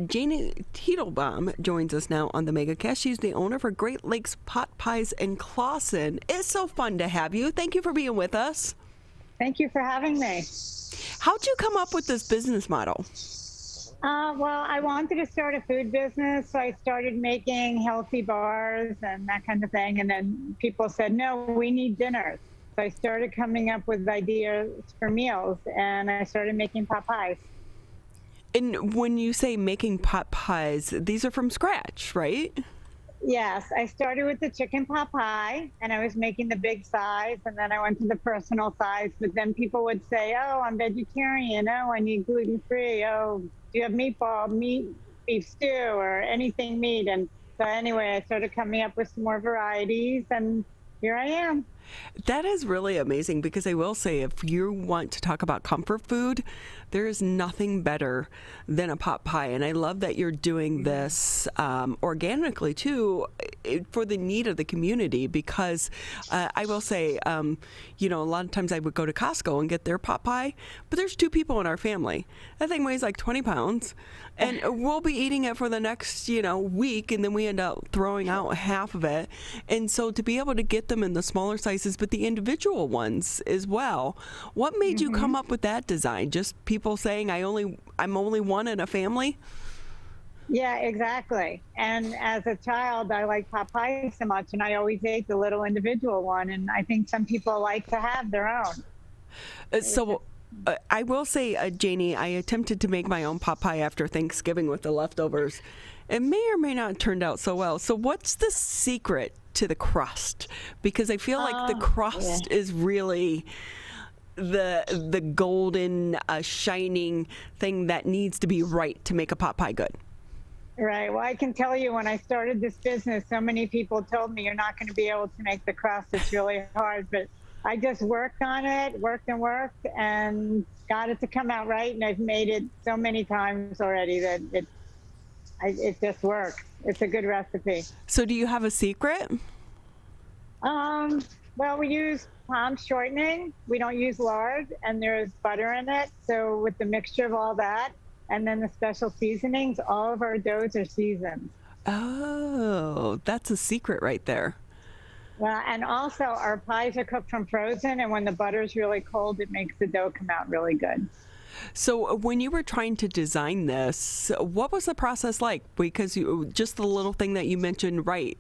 Janie Teitelbaum joins us now on the MegaCast. She's the owner for Great Lakes Pot Pies in Clawson. It's so fun to have you. Thank you for being with us. Thank you for having me. How'd you come up with this business model? Well, I wanted to start a food business, so I started making healthy bars and that kind of thing. And then people said, no, we need dinners. So I started coming up with ideas for meals, and I started making pot pies. And when you say making pot pies, these are from scratch, right? Yes, I started with the chicken pot pie, and I was making the big size, and then I went to the personal size. But then people would say, oh, I'm vegetarian. Oh, I need gluten-free. Oh, do you have beef stew, or anything meat? And so anyway, I started coming up with some more varieties, and here I am. That is really amazing, because I will say, if you want to talk about comfort food, there is nothing better than a pot pie. And I love that you're doing this organically too, for the need of the community, because I will say, a lot of times I would go to Costco and get their pot pie, but there's 2 people in our family. That thing weighs like 20 pounds, and we'll be eating it for the next, week, and then we end up throwing out half of it. And so to be able to get them in the smaller sizes, but the individual ones as well, what made you come up with that design? Just people saying, I'm only one in a family? Yeah, exactly. And as a child, I liked pot pie so much, and I always ate the little individual one. And I think some people like to have their own. I will say, Janie, I attempted to make my own pot pie after Thanksgiving with the leftovers. It may or may not have turned out so well. So what's the secret to the crust? Because I feel like the crust is really the golden, shining thing that needs to be right to make a pot pie good. Right. Well, I can tell you, when I started this business, so many people told me you're not going to be able to make the crust. It's really hard. But I just worked on it, worked and got it to come out right. And I've made it so many times already that it just works. It's a good recipe. So do you have a secret? Well, we use palm shortening. We don't use lard, and there's butter in it. So with the mixture of all that, and then the special seasonings, all of our doughs are seasoned. Oh, that's a secret right there. Well, and also our pies are cooked from frozen, and when the butter's really cold, it makes the dough come out really good. So when you were trying to design this, what was the process like? Because just the little thing that you mentioned right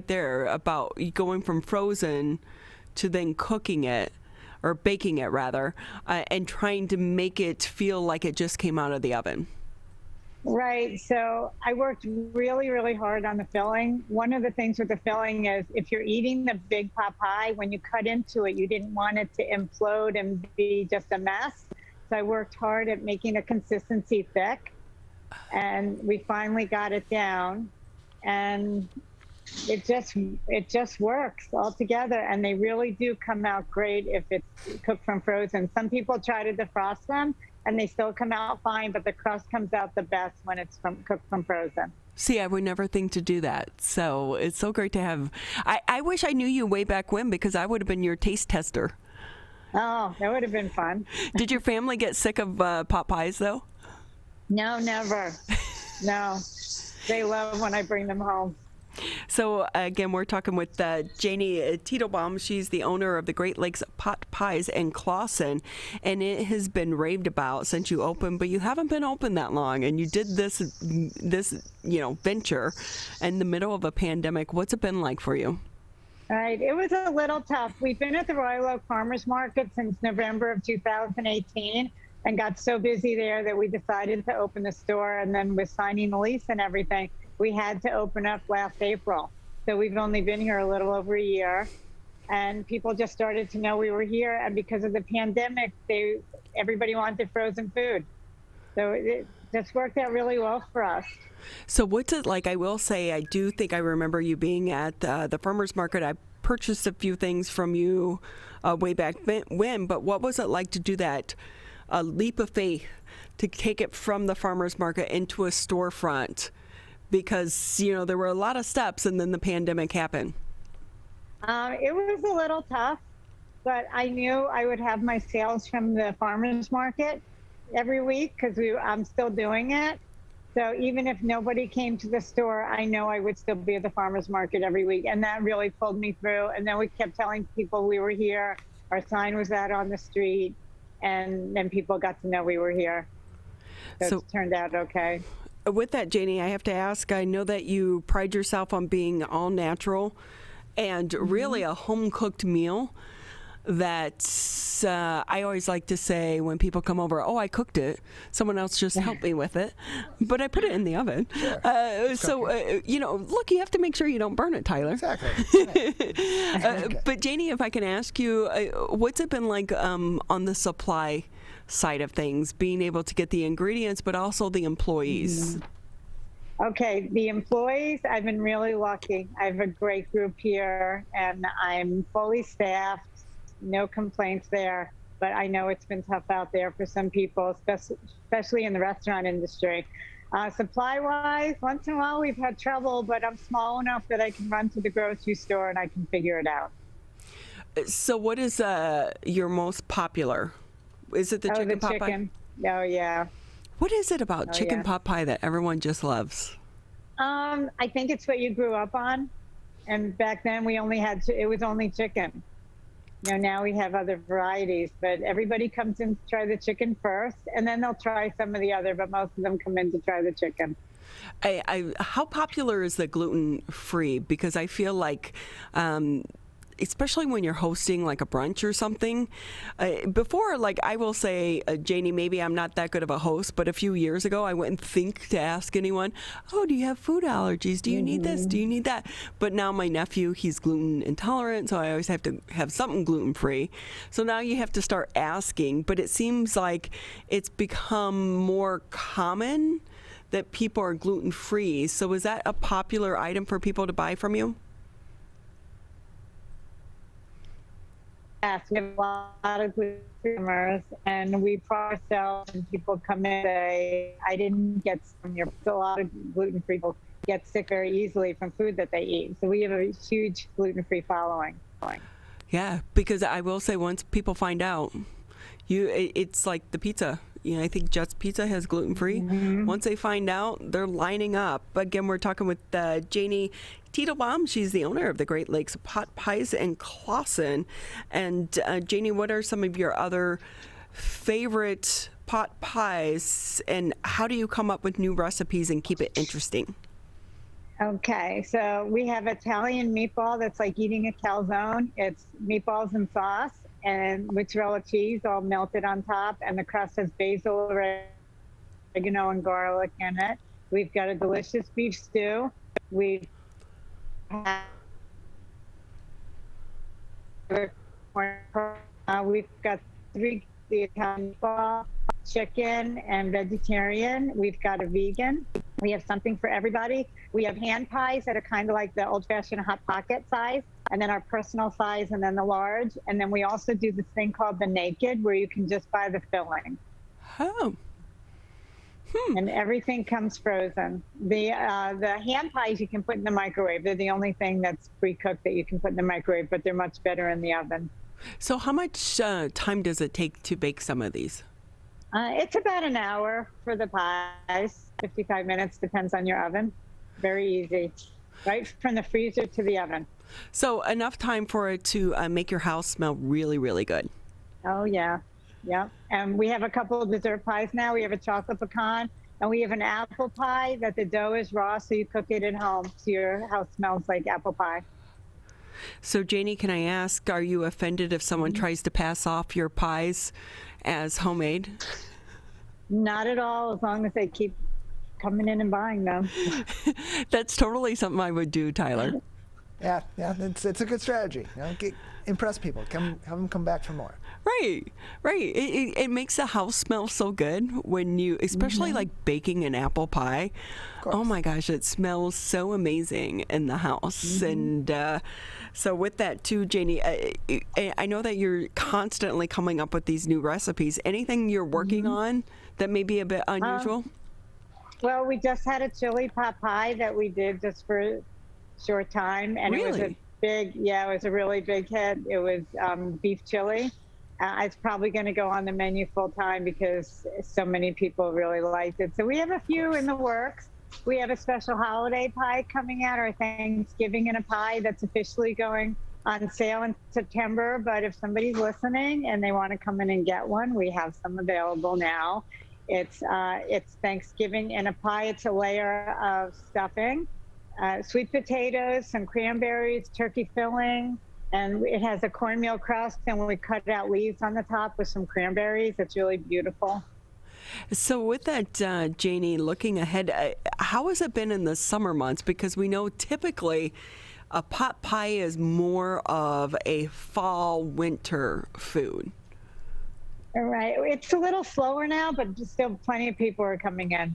there about going from frozen to then cooking it, or baking it rather, and trying to make it feel like it just came out of the oven. Right. So I worked really, really hard on the filling. One of the things with the filling is, if you're eating the big pot pie, when you cut into it, you didn't want it to implode and be just a mess. So I worked hard at making a consistency thick, and we finally got it down, and it just works all together. And they really do come out great if it's cooked from frozen. Some people try to defrost them and they still come out fine, but the crust comes out the best when it's cooked from frozen. See, I would never think to do that. So it's so great to have. I wish I knew you way back when, because I would have been your taste tester. Oh, that would have been fun. Did your family get sick of pot pies though? No, never. No, they love when I bring them home. So again, we're talking with Janie Teitelbaum. She's the owner of the Great Lakes Pot Pies in Clawson, and it has been raved about since you opened. But you haven't been open that long, and you did this venture in the middle of a pandemic. What's it been like for you? Right, it was a little tough. We've been at the Royal Oak Farmers Market since November of 2018, and got so busy there that we decided to open the store. And then with signing the lease and everything, we had to open up last April. So we've only been here a little over a year, and people just started to know we were here. And because of the pandemic, everybody wanted frozen food. So it just worked out really well for us. So what's it like? I will say, I do think I remember you being at the farmer's market. I purchased a few things from you way back when, but what was it like to do that leap of faith, to take it from the farmer's market into a storefront? Because, there were a lot of steps, and then the pandemic happened. It was a little tough, but I knew I would have my sales from the farmer's market every week, because I'm still doing it. So even if nobody came to the store, I know I would still be at the farmer's market every week. And that really pulled me through. And then we kept telling people we were here. Our sign was out on the street. And then people got to know we were here. So it turned out okay. With that, Janie, I have to ask, I know that you pride yourself on being all natural and really a home-cooked meal that I always like to say when people come over, oh, I cooked it. Someone else just helped me with it. But I put it in the oven. Sure. You know, look, you have to make sure you don't burn it, Tyler. Exactly. But Janie, if I can ask you, what's it been like on the supply side of things, being able to get the ingredients, but also the employees? Okay, the employees, I've been really lucky. I have a great group here, and I'm fully staffed. No complaints there, but I know it's been tough out there for some people, especially in the restaurant industry. Supply-wise, once in a while we've had trouble, but I'm small enough that I can run to the grocery store and I can figure it out. So what is your most popular? Is it the chicken pot pie? Oh, yeah. What is it about chicken pot pie that everyone just loves? I think it's what you grew up on. And back then we only had, it was only chicken. You know, now we have other varieties, but everybody comes in to try the chicken first, and then they'll try some of the other, but most of them come in to try the chicken. How popular is the gluten-free? Because I feel like, especially when you're hosting like a brunch or something, before, like I will say, Janie, maybe I'm not that good of a host, but a few years ago, I wouldn't think to ask anyone, oh, do you have food allergies? Do you need this? Do you need that? But now my nephew, he's gluten intolerant, so I always have to have something gluten-free. So now you have to start asking, but it seems like it's become more common that people are gluten-free. So is that a popular item for people to buy from you? Yes, we have a lot of gluten customers, and we pride ourselves when people come in and say, I didn't get some. A lot of gluten-free people get sick very easily from food that they eat. So we have a huge gluten-free following. Yeah, because I will say once people find out, it's like the pizza. You know, I think Just Pizza has gluten-free. Once they find out, they're lining up. Again, we're talking with Janie Teitelbaum. She's the owner of the Great Lakes Pot Pies in Clawson. And Janie, what are some of your other favorite pot pies, and how do you come up with new recipes and keep it interesting? Okay, so we have Italian meatball that's like eating a calzone. It's meatballs and sauce and mozzarella cheese all melted on top, and the crust has basil, oregano, and garlic in it. We've got a delicious beef stew. We've got the Italian meatball, chicken, and vegetarian. We've got a vegan. We have something for everybody. We have hand pies that are kind of like the old-fashioned Hot Pocket size, and then our personal size, and then the large. And then we also do this thing called the naked, where you can just buy the filling. Oh. And everything comes frozen. The hand pies you can put in the microwave. They're the only thing that's pre-cooked that you can put in the microwave, but they're much better in the oven. So how much time does it take to bake some of these? It's about an hour for the pies, 55 minutes, depends on your oven. Very easy, right from the freezer to the oven. So enough time for it to make your house smell really, really good. Oh, yeah. Yeah. And we have a couple of dessert pies now. We have a chocolate pecan, and we have an apple pie that the dough is raw, so you cook it at home, so your house smells like apple pie. So, Janie, can I ask, are you offended if someone tries to pass off your pies as homemade? Not at all, as long as they keep coming in and buying them. That's totally something I would do, Tyler. Yeah, it's a good strategy. You know, impress people. Have them come back for more. Right. It makes the house smell so good when you, especially like baking an apple pie. Oh my gosh, it smells so amazing in the house. And so with that too, Janie, I know that you're constantly coming up with these new recipes. Anything you're working on that may be a bit unusual? Well, we just had a chili pot pie that we did just for a short time, and Really? it was a big, it was a really big hit. It was beef chili, It's probably going to go on the menu full time because so many people really liked it. So we have a few in the works. We have a special holiday pie coming out, our Thanksgiving in a pie that's officially going on sale in September. But if somebody's listening and they want to come in and get one, we have some available now. It's Thanksgiving in a pie. It's a layer of stuffing, sweet potatoes, some cranberries, turkey filling, and it has a cornmeal crust. And when we cut out leaves on the top with some cranberries, it's really beautiful. So with that, Janie, looking ahead, how has it been in the summer months? Because we know typically a pot pie is more of a fall, winter food. All right. It's a little slower now, but still plenty of people are coming in.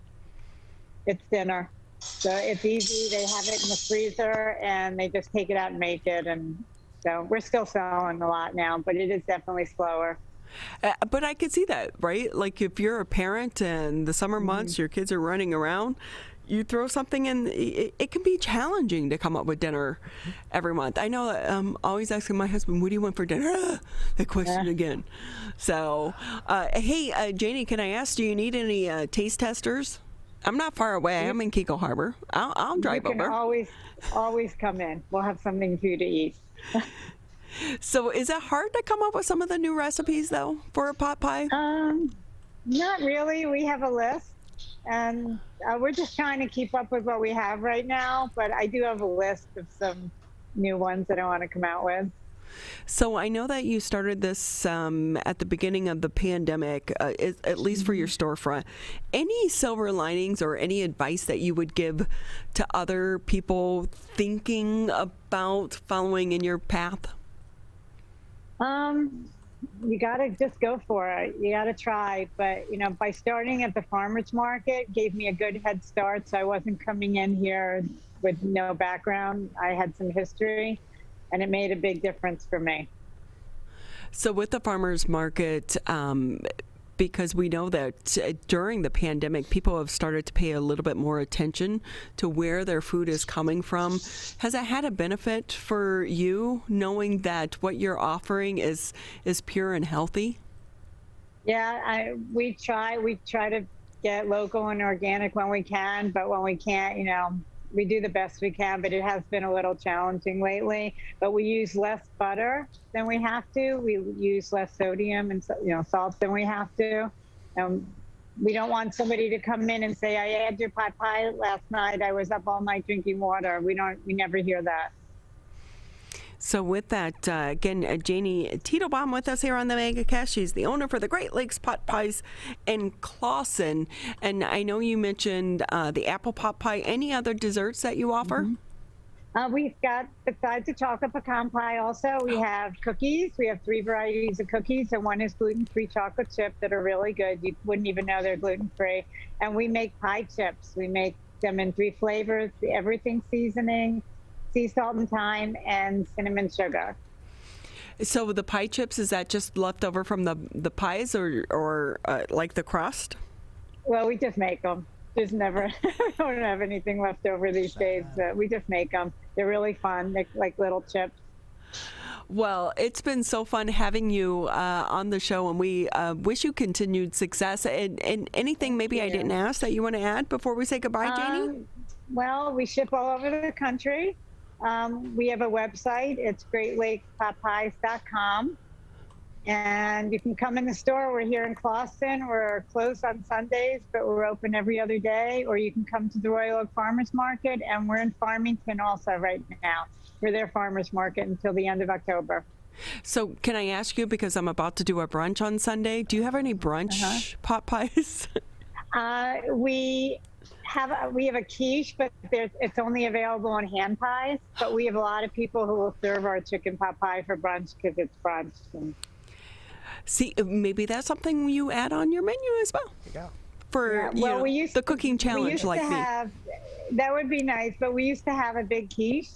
It's dinner. So it's easy. They have it in the freezer and they just take it out and make it. And so we're still selling a lot now, but it is definitely slower. But I could see that, right? Like if you're a parent and the summer months, your kids are running around, you throw something in, it can be challenging to come up with dinner every month. I know I'm always asking my husband, what do you want for dinner? That question again. So, hey, Janie, can I ask, do you need any taste testers? I'm not far away. I'm in Keiko Harbor. I'll drive You can over. always come in. We'll have something for you to eat. So is it hard to come up with some of the new recipes, though, for a pot pie? Not really. We have a list. And we're just trying to keep up with what we have right now. But I do have a list of some new ones that I want to come out with. So I know that you started this at the beginning of the pandemic, at least for your storefront. Any silver linings or any advice that you would give to other people thinking about following in your path? You got to just go for it. You got to try. But, by starting at the farmer's market gave me a good head start. So I wasn't coming in here with no background. I had some history, and it made a big difference for me. So with the farmers market, because we know that during the pandemic, people have started to pay a little bit more attention to where their food is coming from. Has it had a benefit for you knowing that what you're offering is pure and healthy? Yeah, we try to get local and organic when we can, but when we can't, we do the best we can, but it has been a little challenging lately. But we use less butter than we have to. We use less sodium and salt than we have to. We don't want somebody to come in and say, "I had your pot pie last night. I was up all night drinking water." We never hear that. So with that, again, Janie Titelbaum with us here on the MegaCast. She's the owner for the Great Lakes Pot Pies in Clawson. And I know you mentioned the apple pot pie. Any other desserts that you offer? We've got, besides the chocolate pecan pie also, we have cookies. We have 3 varieties of cookies, and one is gluten-free chocolate chip that are really good. You wouldn't even know they're gluten-free. And we make pie chips. We make them in 3 flavors, the everything seasoning, sea salt and thyme, and cinnamon sugar. So the pie chips, is that just left over from the pies or like the crust? Well, we just make them. There's never, we don't have anything left over these days. We just make them. They're really fun. They're like little chips. Well, it's been so fun having you on the show, and we wish you continued success. And anything maybe I didn't ask that you want to add before we say goodbye, Janie? Well, we ship all over the country. We have a website. It's GreatLakesPotPies.com. And you can come in the store. We're here in Clawson. We're closed on Sundays, but we're open every other day. Or you can come to the Royal Oak Farmers Market. And we're in Farmington also right now. We're their farmers market until the end of October. So can I ask you, because I'm about to do a brunch on Sunday, do you have any brunch pot pies? We have a quiche, but it's only available on hand pies. But we have a lot of people who will serve our chicken pot pie for brunch because it's brunch. And see, maybe that's something you add on your menu as well. Yeah. For the cooking challenge like me. That would be nice, but we used to have a big quiche,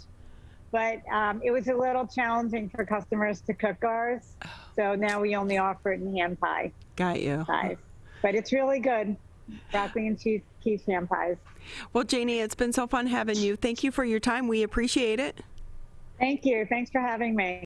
but it was a little challenging for customers to cook ours. So now we only offer it in hand pie. Got you. Pies. But it's really good. Broccoli and cheese quiche ham pies. Well, Janie, it's been so fun having you. Thank you for your time. We appreciate it. Thank you. Thanks for having me.